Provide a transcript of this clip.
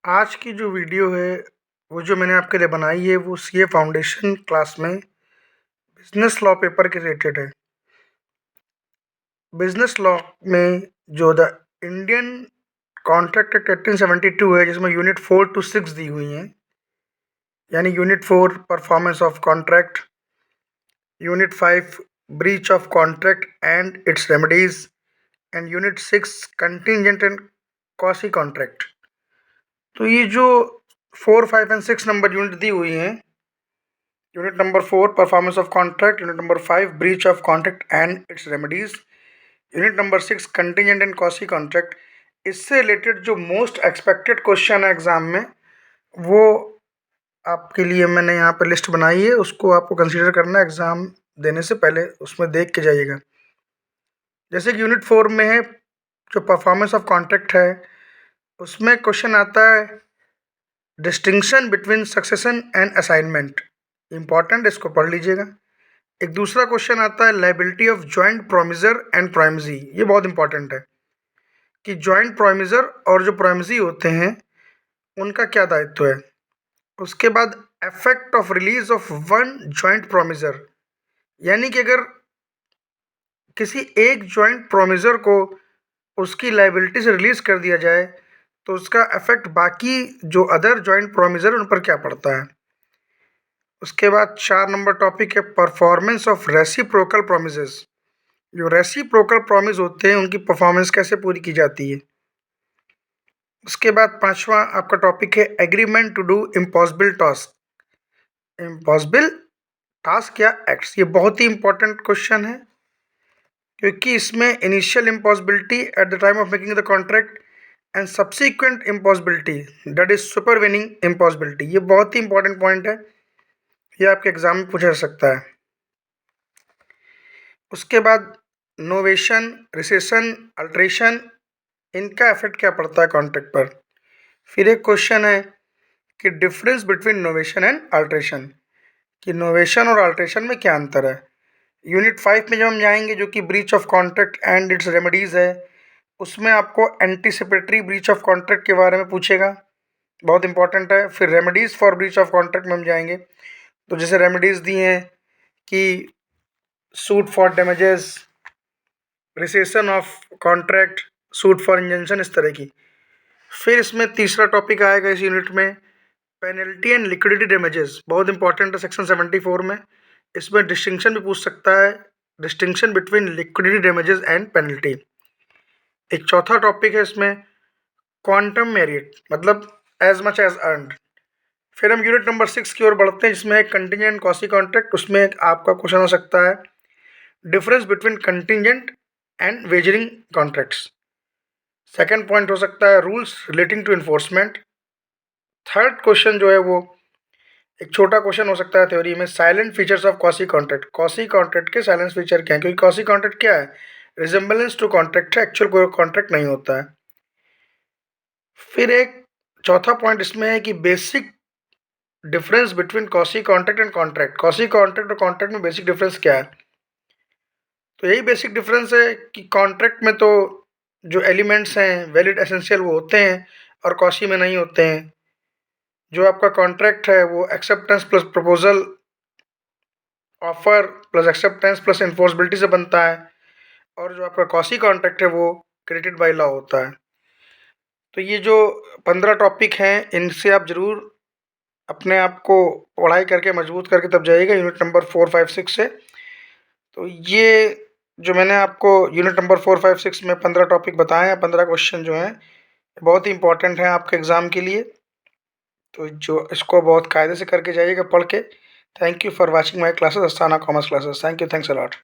आज की जो वीडियो है, वो जो मैंने आपके लिए बनाई है, वो सीए फाउंडेशन क्लास में बिजनेस लॉ पेपर के रिलेटेड है। बिजनेस लॉ में जो द इंडियन कॉन्ट्रैक्ट एक्ट 1872 है, जिसमें यूनिट 4 to 6 दी हुई हैं, यानी unit 4 performance of contract, unit 5 breach of contract and it's remedies, and unit 6 contingent and quasi contract. तो ये जो 4, 5 एंड 6 नंबर यूनिट दी हुई हैं, unit number 4 performance of contract, unit number 5 breach of contract and it's remedies, unit number 6 contingent and quasi contract, इससे related जो most expected question है exam में, वो आपके लिए मैंने यहाँ पर लिस्ट बनाई है। उसको आपको कंसीडर करना है, एग्जाम देने से पहले उसमें देख के जाइएगा। जैसे कि यूनिट 4 में है, जो परफॉर्मेंस ऑफ कॉन्ट्रैक्ट है, उसमें क्वेश्चन आता है distinction between succession and assignment. Important, इसको पढ़ लीजिएगा। एक दूसरा क्वेश्चन आता है liability of joint promisor and primacy. ये बहुत इंपॉर्टेंट है कि जॉइंट प्रोमिसर और जो प्राइमसी होते हैं, उनका क्या दायित्व है। उसके बाद effect of release of one joint promisor, यानी कि अगर किसी एक जॉइंट प्रोमिसर को उसकी लायबिलिटी से रिलीज कर दिया जाए, तो उसका इफेक्ट बाकी जो अदर जॉइंट प्रोमिसर उन पर क्या पड़ता है। उसके बाद 4 नंबर टॉपिक है परफॉर्मेंस ऑफ रेसिप्रोकल प्रोमिसेस। जो रेसिप्रोकल प्रॉमिस होते हैं, उनकी परफॉर्मेंस कैसे पूरी की जाती है। उसके बाद 5वां आपका टॉपिक है agreement to do impossible task. Impossible task या एक्ट्स, ये बहुत ही इंपॉर्टेंट क्वेश्चन है, क्योंकि इसमें initial impossibility at the time of making the contract and subsequent impossibility, that is supervening impossibility, ये बहुत ही इंपॉर्टेंट पॉइंट है। ये आपके एग्जाम में पूछा जा सकता है। उसके बाद नोवेशन, रिसेशन, अल्ट्रेशन, इनका इफेक्ट क्या पड़ता है कॉन्ट्रैक्ट पर। फिर एक क्वेश्चन है कि difference between novation and alteration, कि नोवेशन और अल्ट्रेशन में क्या अंतर है। यूनिट 5 में जब हम जाएंगे, जो कि breach of contract and it's remedies है, उसमें आपको एंटीसिपेटरी ब्रीच ऑफ कॉन्ट्रैक्ट के बारे में पूछेगा, बहुत इंपॉर्टेंट है। फिर remedies for breach of contract में हम जाएंगे, तो जैसे रेमेडीज़ दी हैं कि suit for damages, recession of contract, suit for injunction, इस तरह की। फिर इसमें तीसरा टॉपिक आएगा इस यूनिट में पेनल्टी एंड लिक्विडिटी डैमेजेस, बहुत इंपॉर्टेंट है सेक्शन 74 में। इसमें डिस्टिंक्शन भी पूछ सकता है, distinction between liquidity damages and penalty. एक चौथा टॉपिक है इसमें क्वांटम मेरिट, मतलब एज मच एज अर्नड। फिर हम यूनिट नंबर 6 की ओर बढ़ते हैं, जिसमें कंटिजेंट कॉसी कॉन्ट्रैक्ट। उसमें आपका क्वेश्चन हो सकता है difference between contingent and wagering contracts. Second point हो सकता है rules relating to enforcement. Third question जो है वो एक छोटा क्वेश्चन हो सकता है थ्योरी में, salient features of quasi contract. Quasi contract के साइलेंट फीचर क्या है, क्योंकि कॉसी कॉन्ट्रैक्ट क्या है, रिजेम्बलेंस टू कॉन्ट्रैक्ट है, एक्चुअल कोई कॉन्ट्रैक्ट नहीं होता है। फिर एक चौथा पॉइंट इसमें है कि basic difference between quasi contract and contract. Quasi contract और कॉन्ट्रैक्ट में बेसिक डिफरेंस क्या है। तो यही बेसिक डिफरेंस है कि कॉन्ट्रैक्ट में तो जो एलिमेंट्स हैं वैलिड एसेंशियल वो होते हैं, और कॉसी में नहीं होते हैं। जो आपका कॉन्ट्रैक्ट है वो acceptance plus proposal, offer plus acceptance plus enforceability से बनता है, और जो आपका कॉसी कॉन्ट्रैक्ट है वो क्रेडिट बाय लॉ होता है। तो ये जो 15 टॉपिक हैं, इनसे आप ज़रूर अपने आप को पढ़ाई करके मजबूत करके तब जाइएगा यूनिट नंबर 4, 5, 6 से। तो ये जो मैंने आपको यूनिट नंबर 4, 5, 6 में 15 टॉपिक बताए हैं, 15 क्वेश्चन जो हैं, बहुत ही इंपॉर्टेंट हैं आपके एग्ज़ाम के लिए। तो जो इसको बहुत कायदे से करके जाइएगा पढ़ के। Thank you for watching my classes, Asthana commerce classes. Thank you, thanks a lot.